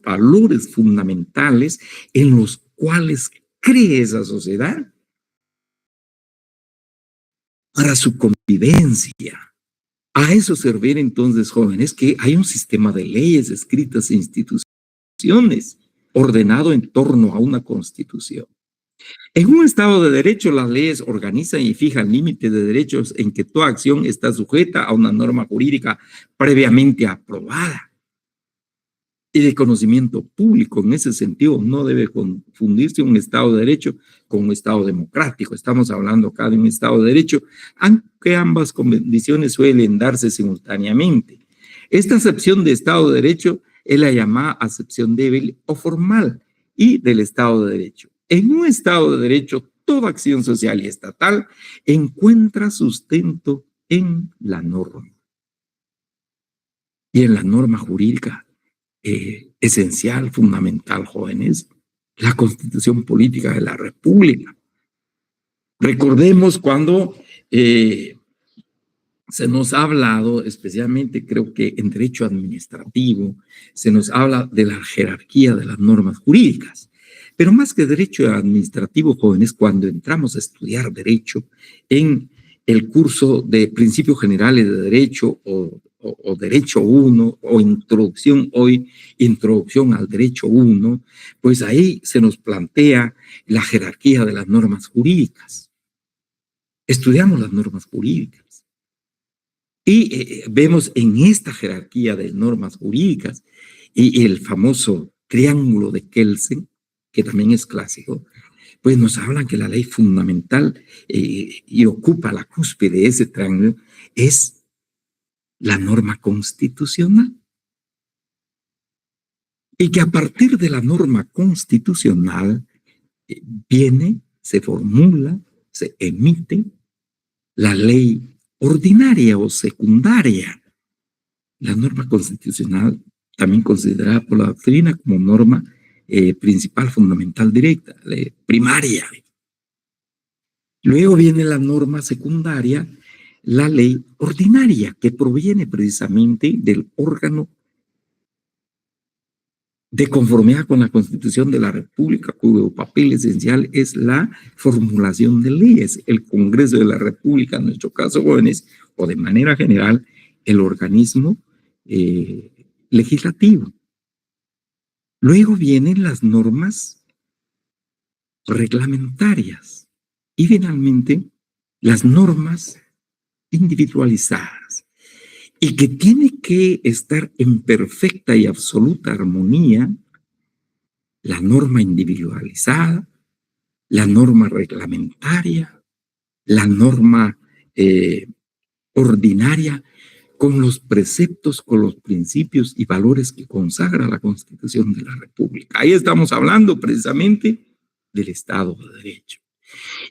valores fundamentales en los cuales cree esa sociedad para su convivencia. A eso se refiere entonces, jóvenes, que hay un sistema de leyes escritas e instituciones ordenado en torno a una constitución. En un Estado de Derecho, las leyes organizan y fijan límites de derechos en que toda acción está sujeta a una norma jurídica previamente aprobada y de conocimiento público. En ese sentido, no debe confundirse un Estado de Derecho con un Estado democrático. Estamos hablando acá de un Estado de Derecho, aunque ambas condiciones suelen darse simultáneamente. Esta acepción de Estado de Derecho es la llamada acepción débil o formal y del Estado de Derecho. En un Estado de Derecho, toda acción social y estatal encuentra sustento en la norma. Y en la norma jurídica esencial, fundamental, jóvenes, la Constitución Política de la República. Recordemos cuando se nos ha hablado, especialmente creo que en derecho administrativo, se nos habla de la jerarquía de las normas jurídicas. Pero más que derecho administrativo, jóvenes, cuando entramos a estudiar derecho en el curso de Principios Generales de Derecho o Derecho 1 o Introducción al Derecho 1, pues ahí se nos plantea la jerarquía de las normas jurídicas. Estudiamos las normas jurídicas y vemos en esta jerarquía de normas jurídicas y el famoso triángulo de Kelsen, que también es clásico, pues nos hablan que la ley fundamental y ocupa la cúspide de ese triángulo es la norma constitucional. Y que a partir de la norma constitucional se formula, se emite la ley ordinaria o secundaria. La norma constitucional, también considerada por la doctrina como norma principal, fundamental, directa, primaria. Luego viene la norma secundaria, la ley ordinaria, que proviene precisamente del órgano de conformidad con la Constitución de la República, cuyo papel esencial es la formulación de leyes. El Congreso de la República, en nuestro caso, jóvenes, o de manera general, el organismo legislativo. Luego vienen las normas reglamentarias y finalmente las normas individualizadas y que tiene que estar en perfecta y absoluta armonía la norma individualizada, la norma reglamentaria, la norma ordinaria, con los preceptos, con los principios y valores que consagra la Constitución de la República. Ahí estamos hablando precisamente del Estado de Derecho.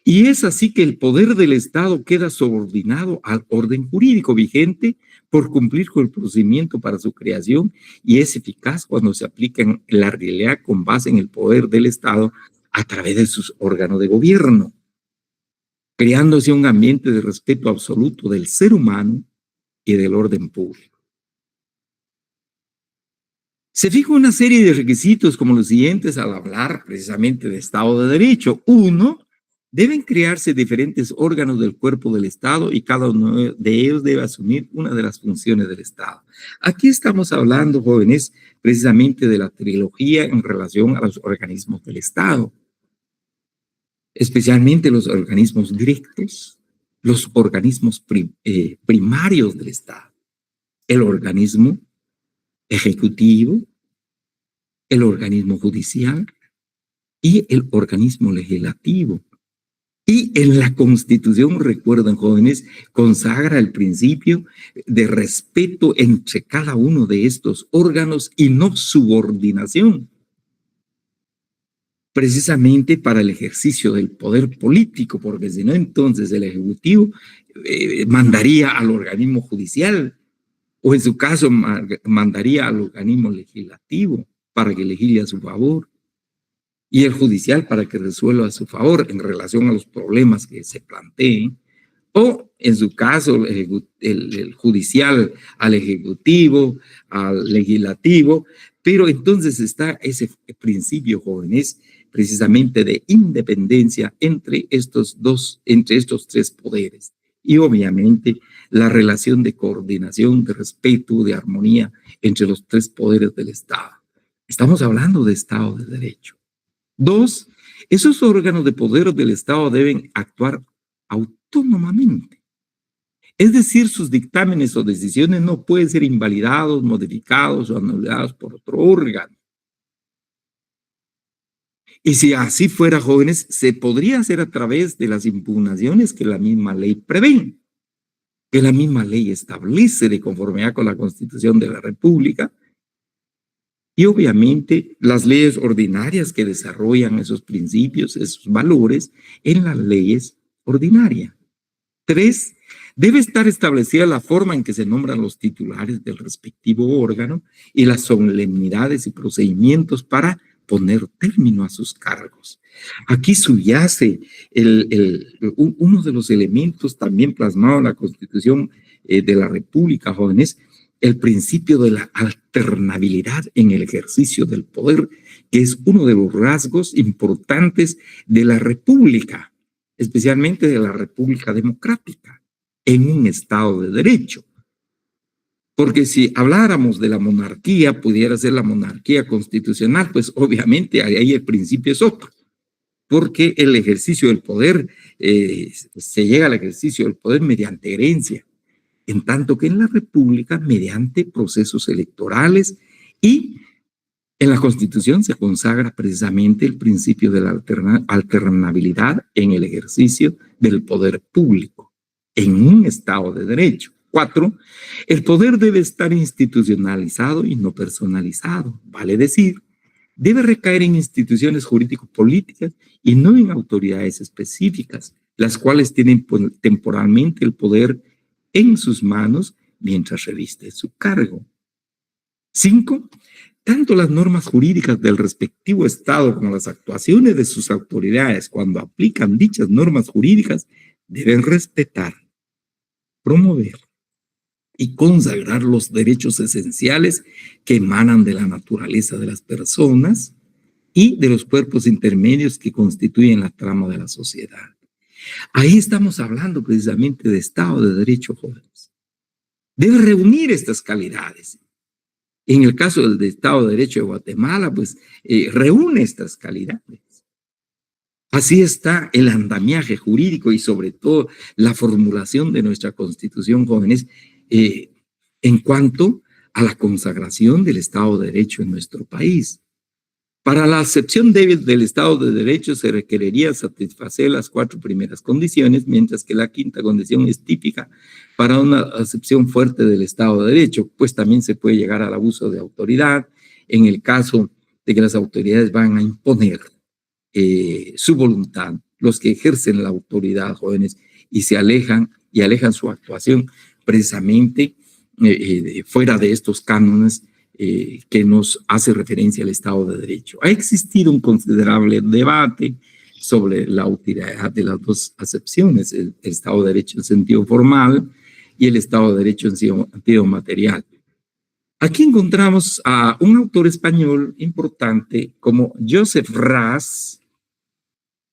Y es así que el poder del Estado queda subordinado al orden jurídico vigente por cumplir con el procedimiento para su creación y es eficaz cuando se aplica en la realidad con base en el poder del Estado a través de sus órganos de gobierno, creándose un ambiente de respeto absoluto del ser humano y del orden público. Se fija una serie de requisitos como los siguientes al hablar precisamente de Estado de Derecho. 1. Deben crearse diferentes órganos del cuerpo del Estado y cada uno de ellos debe asumir una de las funciones del Estado. Aquí estamos hablando, jóvenes, precisamente de la trilogía en relación a los organismos del Estado, especialmente los organismos directos, los organismos primarios del Estado, el organismo ejecutivo, el organismo judicial y el organismo legislativo. Y en la Constitución, recuerden, jóvenes, consagra el principio de respeto entre cada uno de estos órganos y no subordinación, precisamente para el ejercicio del poder político, porque si no, entonces el Ejecutivo mandaría al organismo judicial o en su caso mandaría al organismo legislativo para que legisle a su favor y el judicial para que resuelva a su favor en relación a los problemas que se planteen, o en su caso el judicial al ejecutivo, al legislativo, Pero entonces está ese principio, jóvenes, precisamente de independencia entre estos tres poderes. Y obviamente la relación de coordinación, de respeto, de armonía entre los tres poderes del Estado. Estamos hablando de Estado de Derecho. Dos, esos órganos de poder del Estado deben actuar autónomamente. Es decir, sus dictámenes o decisiones no pueden ser invalidados, modificados o anulados por otro órgano. Y si así fuera, jóvenes, se podría hacer a través de las impugnaciones que la misma ley prevé, que la misma ley establece de conformidad con la Constitución de la República, y obviamente las leyes ordinarias que desarrollan esos principios, esos valores, en las leyes ordinarias. Tres, debe estar establecida la forma en que se nombran los titulares del respectivo órgano y las solemnidades y procedimientos para poner término a sus cargos. Aquí subyace uno de los elementos también plasmado en la Constitución de la República, jóvenes, el principio de la alternabilidad en el ejercicio del poder, que es uno de los rasgos importantes de la República, especialmente de la República Democrática, en un Estado de Derecho. Porque si habláramos de la monarquía, pudiera ser la monarquía constitucional, pues obviamente ahí el principio es otro, porque el ejercicio del poder, se llega al ejercicio del poder mediante herencia, en tanto que en la República mediante procesos electorales, y en la Constitución se consagra precisamente el principio de la alternabilidad en el ejercicio del poder público, en un Estado de Derecho. 4, el poder debe estar institucionalizado y no personalizado, vale decir, debe recaer en instituciones jurídico-políticas y no en autoridades específicas, las cuales tienen temporalmente el poder en sus manos mientras reviste su cargo. 5, tanto las normas jurídicas del respectivo Estado como las actuaciones de sus autoridades cuando aplican dichas normas jurídicas deben respetar, promover y consagrar los derechos esenciales que emanan de la naturaleza de las personas y de los cuerpos intermedios que constituyen la trama de la sociedad. Ahí estamos hablando precisamente de Estado de Derecho, jóvenes. Debe reunir estas calidades. En el caso del Estado de Derecho de Guatemala, pues reúne estas calidades. Así está el andamiaje jurídico y sobre todo la formulación de nuestra Constitución, jóvenes, en cuanto a la consagración del Estado de Derecho en nuestro país. Para la acepción débil del Estado de Derecho se requeriría satisfacer las 4 primeras condiciones, mientras que la 5ª condición es típica para una acepción fuerte del Estado de Derecho, pues también se puede llegar al abuso de autoridad en el caso de que las autoridades van a imponer su voluntad, los que ejercen la autoridad, jóvenes, y se alejan su actuación precisamente fuera de estos cánones que nos hace referencia al Estado de Derecho. Ha existido un considerable debate sobre la utilidad de las dos acepciones, el Estado de Derecho en sentido formal y el Estado de Derecho en sentido material. Aquí encontramos a un autor español importante como Joseph Ras.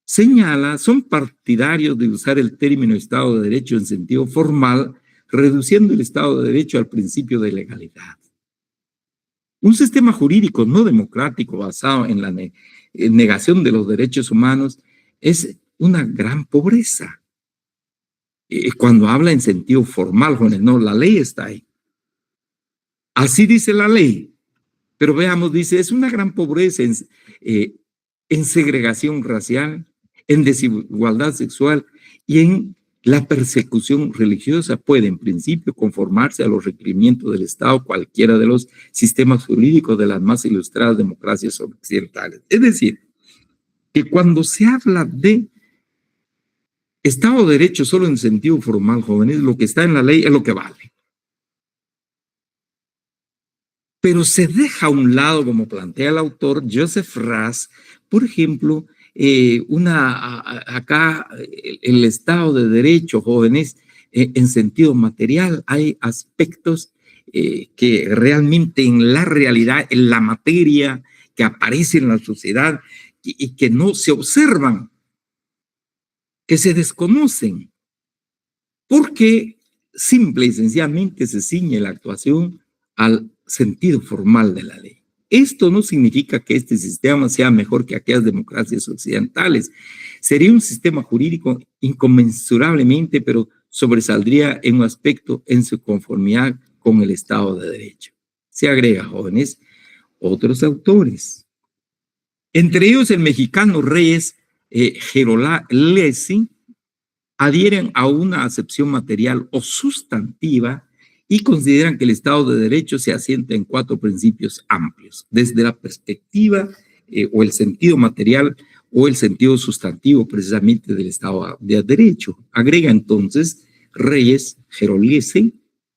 Señala, son partidarios de usar el término Estado de Derecho en sentido formal, reduciendo el Estado de Derecho al principio de legalidad. Un sistema jurídico no democrático basado en la negación de los derechos humanos es una gran pobreza. Cuando habla en sentido formal, jóvenes, no, la ley está ahí. Así dice la ley. Pero veamos, dice, es una gran pobreza en segregación racial, en desigualdad sexual y en la persecución religiosa. Puede, en principio, conformarse a los requerimientos del Estado cualquiera de los sistemas jurídicos de las más ilustradas democracias occidentales. Es decir, que cuando se habla de Estado de Derecho solo en sentido formal, jóvenes, lo que está en la ley es lo que vale. Pero se deja a un lado, como plantea el autor Joseph Ras, por ejemplo, acá el Estado de Derecho, jóvenes, en sentido material, hay aspectos que realmente en la realidad, en la materia que aparece en la sociedad y que no se observan, que se desconocen, porque simple y sencillamente se ciñe la actuación al sentido formal de la ley. Esto no significa que este sistema sea mejor que aquellas democracias occidentales. Sería un sistema jurídico inconmensurablemente, pero sobresaldría en un aspecto en su conformidad con el Estado de Derecho. Se agrega, jóvenes, otros autores. Entre ellos el mexicano Reyes Gerolesi, adhieren a una acepción material o sustantiva y consideran que el Estado de Derecho se asienta en 4 principios amplios, desde la perspectiva o el sentido material o el sentido sustantivo precisamente del Estado de Derecho. Agrega entonces Reyes Gerolese,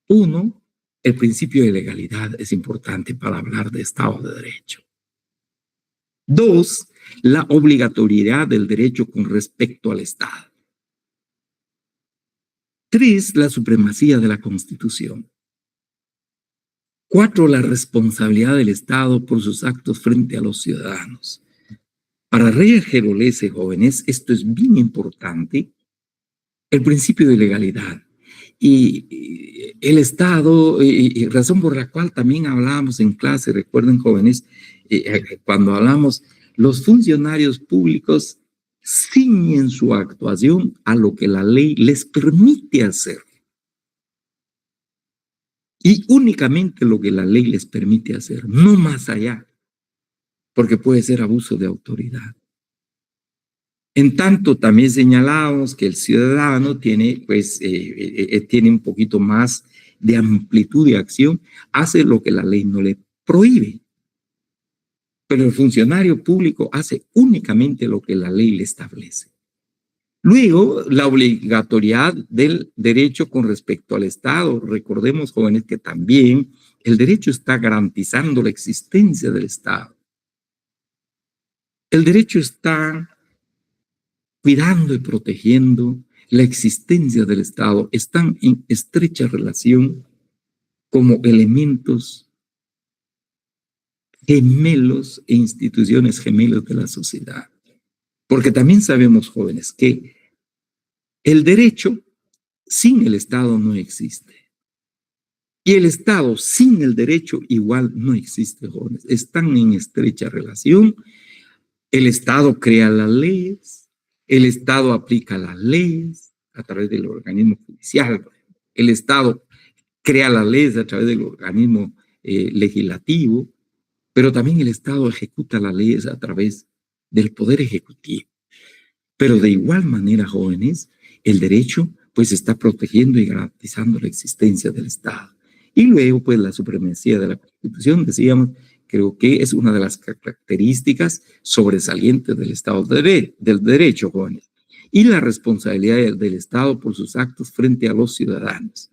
1, el principio de legalidad es importante para hablar de Estado de Derecho. 2, la obligatoriedad del derecho con respecto al Estado. 3, la supremacía de la Constitución. 4, la responsabilidad del Estado por sus actos frente a los ciudadanos. Para Reyes Gerolese, jóvenes, esto es bien importante, el principio de legalidad. Y el Estado, y razón por la cual también hablábamos en clase, recuerden, jóvenes, cuando hablamos, los funcionarios públicos ciñen su actuación a lo que la ley les permite hacer. Y únicamente lo que la ley les permite hacer, no más allá, porque puede ser abuso de autoridad. En tanto, también señalamos que el ciudadano tiene, tiene un poquito más de amplitud de acción, hace lo que la ley no le prohíbe. Pero el funcionario público hace únicamente lo que la ley le establece. Luego, la obligatoriedad del derecho con respecto al Estado. Recordemos, jóvenes, que también el derecho está garantizando la existencia del Estado. El derecho está cuidando y protegiendo la existencia del Estado. Están en estrecha relación como elementos gemelos e instituciones gemelas de la sociedad. Porque también sabemos, jóvenes, que el derecho sin el Estado no existe. Y el Estado sin el derecho igual no existe, jóvenes. Están en estrecha relación. El Estado crea las leyes, el Estado aplica las leyes a través del organismo judicial. El Estado crea las leyes a través del organismo legislativo, pero también el Estado ejecuta las leyes a través del Poder Ejecutivo. Pero de igual manera, jóvenes, el derecho pues está protegiendo y garantizando la existencia del Estado. Y luego pues la supremacía de la Constitución, decíamos, creo que es una de las características sobresalientes del Estado del derecho, jóvenes. Y la responsabilidad del Estado por sus actos frente a los ciudadanos.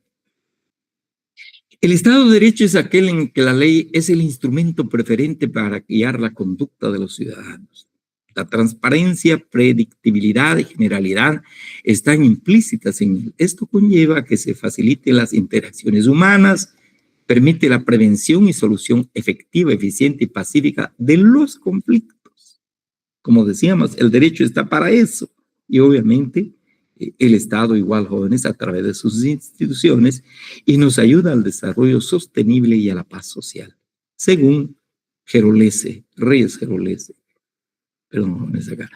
El Estado de Derecho es aquel en que la ley es el instrumento preferente para guiar la conducta de los ciudadanos. La transparencia, predictibilidad y generalidad están implícitas en él. Esto conlleva que se faciliten las interacciones humanas, permite la prevención y solución efectiva, eficiente y pacífica de los conflictos. Como decíamos, el derecho está para eso. Y obviamente el Estado igual, jóvenes, a través de sus instituciones y nos ayuda al desarrollo sostenible y a la paz social. Según Gerolese, Reyes Gerolese. Perdón, jóvenes, acá.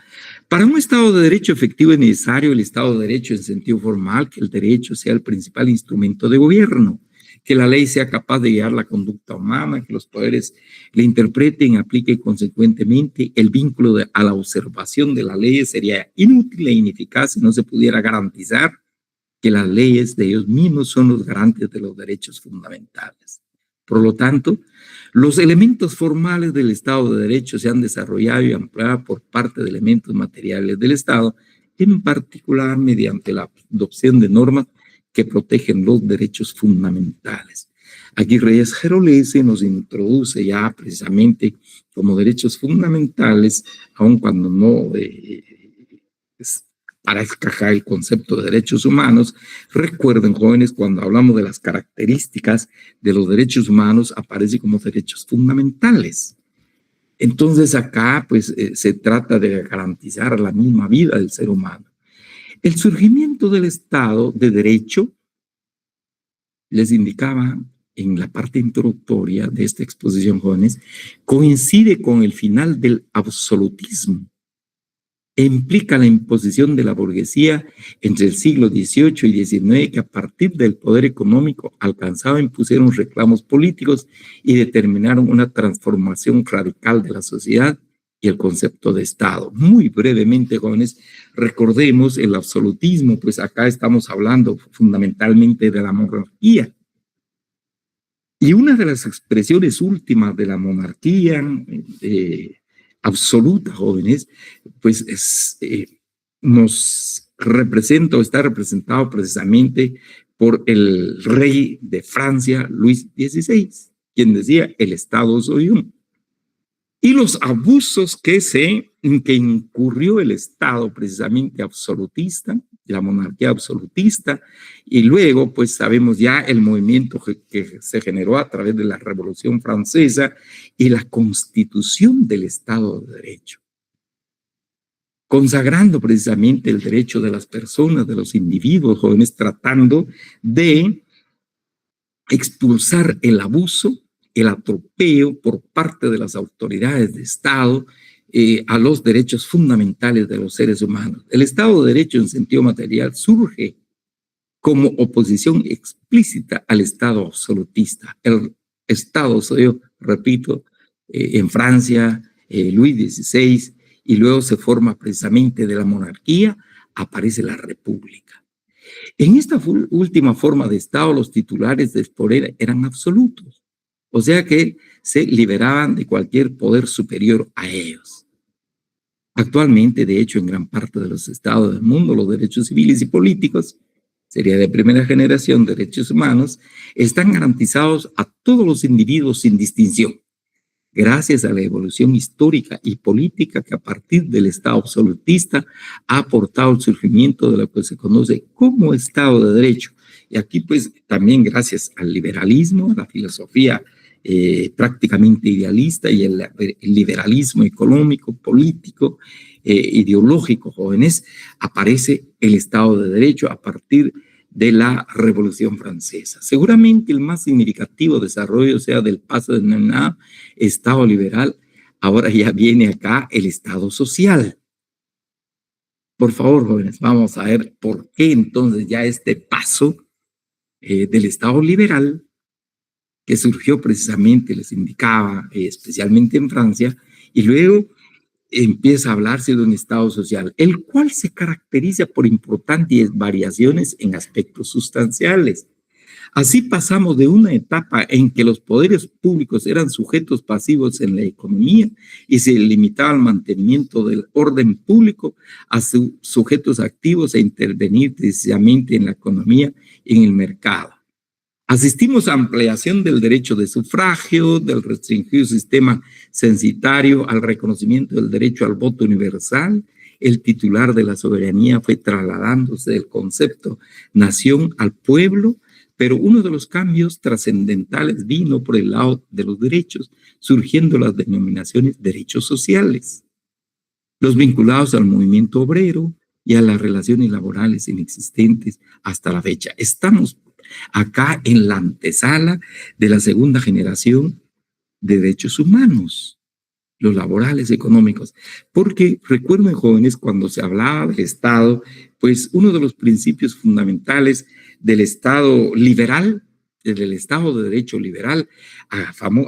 Para un Estado de Derecho efectivo es necesario el Estado de Derecho en sentido formal, que el derecho sea el principal instrumento de gobierno, que la ley sea capaz de guiar la conducta humana, que los poderes le interpreten, apliquen consecuentemente. El vínculo a la observación de la ley sería inútil e ineficaz si no se pudiera garantizar que las leyes de ellos mismos son los garantes de los derechos fundamentales. Por lo tanto, los elementos formales del Estado de Derecho se han desarrollado y ampliado por parte de elementos materiales del Estado, en particular mediante la adopción de normas que protegen los derechos fundamentales. Aquí Reyes Gerolese nos introduce ya precisamente como derechos fundamentales, aun cuando no aparezca acá el concepto de derechos humanos. Recuerden, jóvenes, cuando hablamos de las características de los derechos humanos, aparece como derechos fundamentales. Entonces acá pues se trata de garantizar la misma vida del ser humano. El surgimiento del Estado de Derecho, les indicaba en la parte introductoria de esta exposición, jóvenes, coincide con el final del absolutismo e implica la imposición de la burguesía entre el siglo XVIII y XIX, que a partir del poder económico alcanzado impusieron reclamos políticos y determinaron una transformación radical de la sociedad y el concepto de Estado. Muy brevemente, jóvenes, recordemos el absolutismo, pues acá estamos hablando fundamentalmente de la monarquía. Y una de las expresiones últimas de la monarquía absoluta, jóvenes, pues nos representa o está representado precisamente por el rey de Francia, Luis XVI, quien decía, el Estado soy yo. Y los abusos que incurrió el Estado precisamente absolutista, la monarquía absolutista, y luego pues sabemos ya el movimiento que se generó a través de la Revolución Francesa y la constitución del Estado de Derecho, consagrando precisamente el derecho de las personas, de los individuos, jóvenes, tratando de expulsar el abuso, el atropello por parte de las autoridades de Estado a los derechos fundamentales de los seres humanos. El Estado de Derecho en sentido material surge como oposición explícita al Estado absolutista. El Estado, yo repito, en Francia, Luis XVI, y luego se forma precisamente de la monarquía, aparece la república. En esta última forma de Estado, los titulares del poder eran absolutos, o sea que se liberaban de cualquier poder superior a ellos. Actualmente, de hecho, en gran parte de los estados del mundo, los derechos civiles y políticos, sería de primera generación, derechos humanos, están garantizados a todos los individuos sin distinción, gracias a la evolución histórica y política que a partir del Estado absolutista ha aportado el surgimiento de lo que se conoce como Estado de Derecho. Y aquí pues también gracias al liberalismo, a la filosofía prácticamente idealista y el liberalismo económico, político, ideológico, jóvenes, aparece el Estado de Derecho a partir de la Revolución Francesa. Seguramente el más significativo desarrollo sea del paso de un Estado liberal, ahora ya viene acá el Estado social. Por favor, jóvenes, vamos a ver por qué entonces ya este paso del Estado liberal, que surgió precisamente, les indicaba, especialmente en Francia, y luego empieza a hablarse de un Estado social, el cual se caracteriza por importantes variaciones en aspectos sustanciales. Así pasamos de una etapa en que los poderes públicos eran sujetos pasivos en la economía y se limitaba al mantenimiento del orden público a sujetos activos a intervenir precisamente en la economía y en el mercado. Asistimos a ampliación del derecho de sufragio, del restringido sistema censitario, al reconocimiento del derecho al voto universal. El titular de la soberanía fue trasladándose del concepto nación al pueblo, pero uno de los cambios trascendentales vino por el lado de los derechos, surgiendo las denominaciones derechos sociales, los vinculados al movimiento obrero y a las relaciones laborales inexistentes hasta la fecha. Estamos acá en la antesala de la segunda generación de derechos humanos, los laborales, económicos, porque recuerden, jóvenes, cuando se hablaba del Estado, pues uno de los principios fundamentales del Estado liberal, del Estado de Derecho liberal,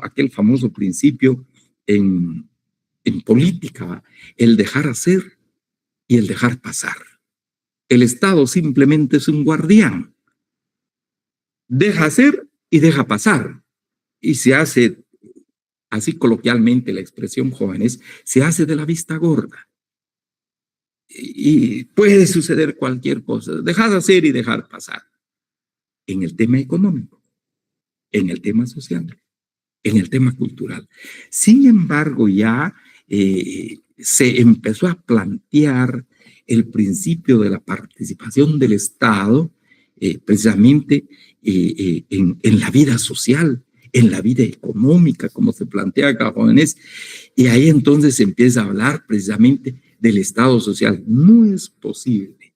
aquel famoso principio en política, el dejar hacer y el dejar pasar. El Estado simplemente es un guardián. Deja hacer y deja pasar. Y se hace, así coloquialmente la expresión, jóvenes, se hace de la vista gorda. Y puede suceder cualquier cosa. Dejar hacer y dejar pasar. En el tema económico, en el tema social, en el tema cultural. Sin embargo, ya se empezó a plantear el principio de la participación del Estado precisamente en la vida social, en la vida económica, como se plantea acá, jóvenes, y ahí entonces se empieza a hablar precisamente del Estado social. No es posible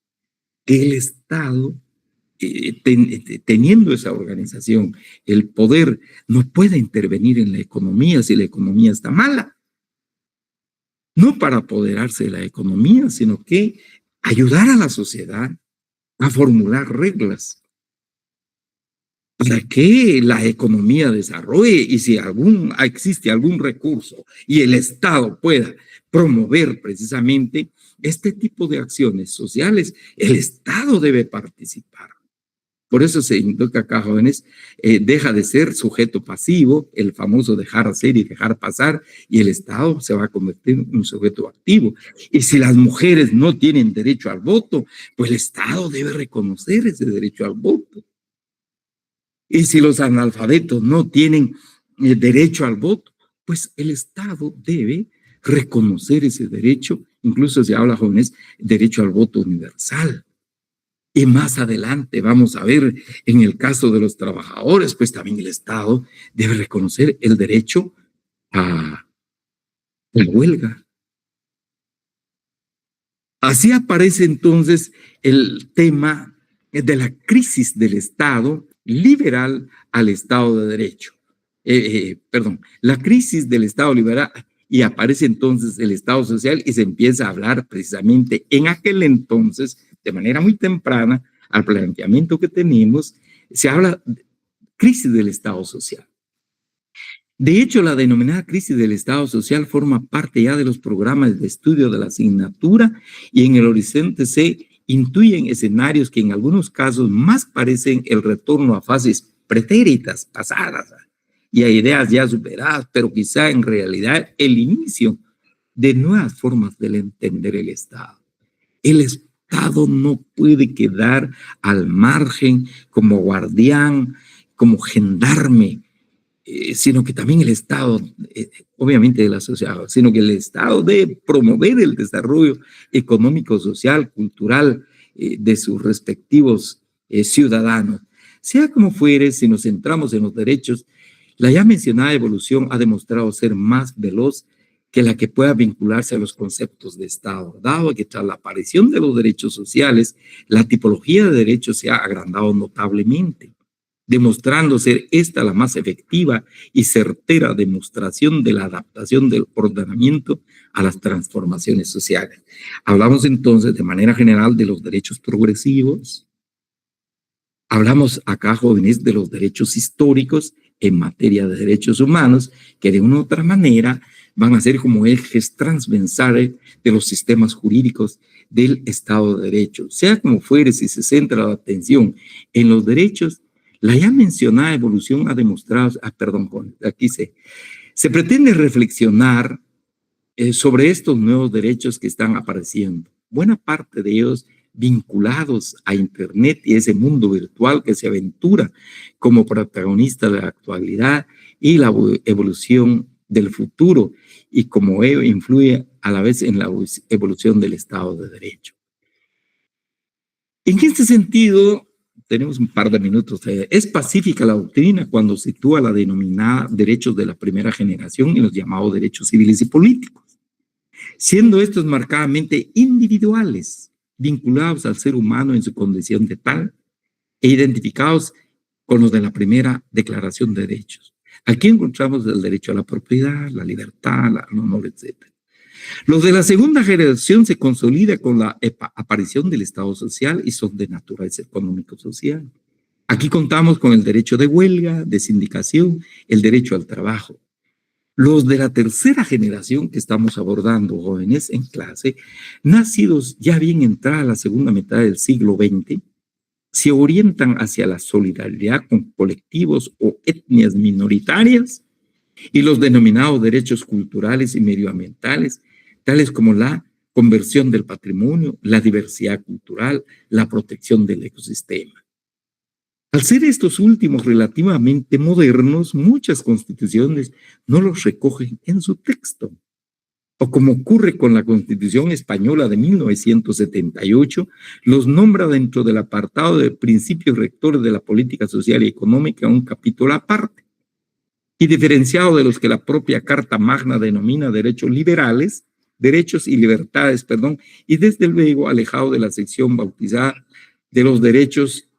que el Estado, teniendo esa organización, el poder, no pueda intervenir en la economía si la economía está mala. No para apoderarse de la economía, sino que ayudar a la sociedad a formular reglas para que la economía desarrolle y si existe algún recurso y el Estado pueda promover precisamente este tipo de acciones sociales, el Estado debe participar. Por eso se indica acá, jóvenes, deja de ser sujeto pasivo, el famoso dejar hacer y dejar pasar, y el Estado se va a convertir en un sujeto activo. Y si las mujeres no tienen derecho al voto, pues el Estado debe reconocer ese derecho al voto. Y si los analfabetos no tienen derecho al voto, pues el Estado debe reconocer ese derecho, incluso se habla, jóvenes, derecho al voto universal. Y más adelante vamos a ver, en el caso de los trabajadores, pues también el Estado debe reconocer el derecho a la huelga. Así aparece entonces el tema de la crisis del Estado liberal al Estado de Derecho. La crisis del Estado liberal, y aparece entonces el Estado social y se empieza a hablar precisamente en aquel entonces, de manera muy temprana, al planteamiento que tenemos, se habla de crisis del Estado social. De hecho, la denominada crisis del Estado social forma parte ya de los programas de estudio de la asignatura y en el horizonte se intuyen escenarios que en algunos casos más parecen el retorno a fases pretéritas, pasadas, y a ideas ya superadas, pero quizá en realidad el inicio de nuevas formas de entender el Estado. El Estado no puede quedar al margen como guardián, como gendarme, sino que también el Estado, obviamente de la sociedad, sino que el Estado debe promover el desarrollo económico, social, cultural de sus respectivos ciudadanos. Sea como fuere, si nos centramos en los derechos, la ya mencionada evolución ha demostrado ser más veloz que la que pueda vincularse a los conceptos de Estado, dado que tras la aparición de los derechos sociales, la tipología de derechos se ha agrandado notablemente, demostrando ser esta la más efectiva y certera demostración de la adaptación del ordenamiento a las transformaciones sociales. Hablamos entonces de manera general de los derechos progresivos. Hablamos acá, jóvenes, de los derechos históricos en materia de derechos humanos, que de una u otra manera van a ser como ejes transversales de los sistemas jurídicos del Estado de Derecho. Sea como fuere, si se centra la atención en los derechos, la ya mencionada evolución ha demostrado, aquí se pretende reflexionar sobre estos nuevos derechos que están apareciendo. Buena parte de ellos vinculados a Internet y ese mundo virtual que se aventura como protagonista de la actualidad y la evolución del futuro y como ello influye a la vez en la evolución del Estado de Derecho. En este sentido, tenemos un par de minutos. Es pacífica la doctrina cuando sitúa la denominada derechos de la primera generación y los llamados derechos civiles y políticos, siendo estos marcadamente individuales, vinculados al ser humano en su condición de tal e identificados con los de la primera declaración de derechos. Aquí encontramos el derecho a la propiedad, la libertad, el honor, etc. Los de la segunda generación se consolida con la aparición del Estado social y son de naturaleza económico-social. Aquí contamos con el derecho de huelga, de sindicación, el derecho al trabajo. Los de la tercera generación que estamos abordando, jóvenes en clase, nacidos ya bien entrada la segunda mitad del siglo XX, se orientan hacia la solidaridad con colectivos o etnias minoritarias y los denominados derechos culturales y medioambientales, tales como la conversión del patrimonio, la diversidad cultural, la protección del ecosistema. Al ser estos últimos relativamente modernos, muchas constituciones no los recogen en su texto. o como ocurre con la Constitución Española de 1978, los nombra dentro del apartado de principios rectores de la política social y económica un capítulo aparte, y diferenciado de los que la propia Carta Magna denomina derechos liberales, derechos y libertades, y desde luego alejado de la sección bautizada de los derechos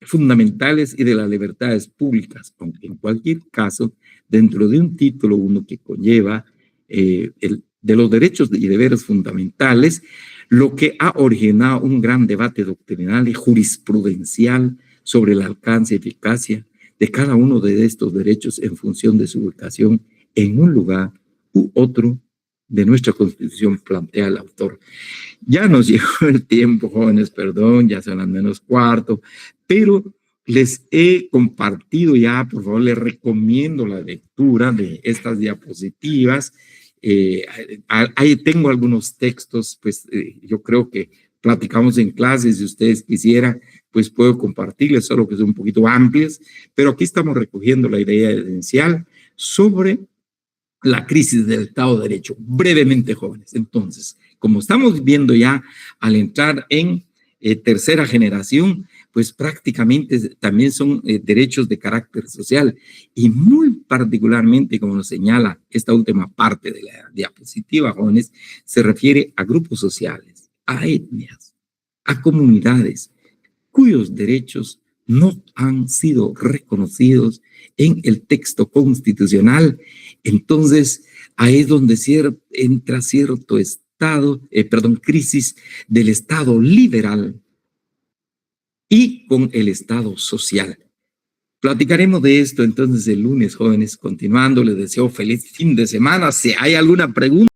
fundamentales y de las libertades públicas, aunque en cualquier caso, dentro de un título 1 que conlleva de los derechos y deberes fundamentales, lo que ha originado un gran debate doctrinal y jurisprudencial sobre el alcance y eficacia de cada uno de estos derechos en función de su ubicación en un lugar u otro de nuestra Constitución, plantea el autor. Ya nos llegó el tiempo, jóvenes, perdón, ya son las -4, pero les he compartido ya, por favor, les recomiendo la lectura de estas diapositivas. Ahí tengo algunos textos, pues yo creo que platicamos en clases, si ustedes quisieran, pues puedo compartirles, solo que son un poquito amplias, pero aquí estamos recogiendo la idea esencial sobre la crisis del Estado de Derecho, brevemente, jóvenes. Entonces, como estamos viendo ya al entrar en tercera generación, pues prácticamente también son derechos de carácter social y muy particularmente, como nos señala esta última parte de la diapositiva, jóvenes, se refiere a grupos sociales, a etnias, a comunidades cuyos derechos no han sido reconocidos en el texto constitucional. Entonces, ahí es donde entra cierto crisis del Estado liberal y con el Estado social. Platicaremos de esto entonces el lunes, jóvenes. Continuando, les deseo feliz fin de semana. Si hay alguna pregunta.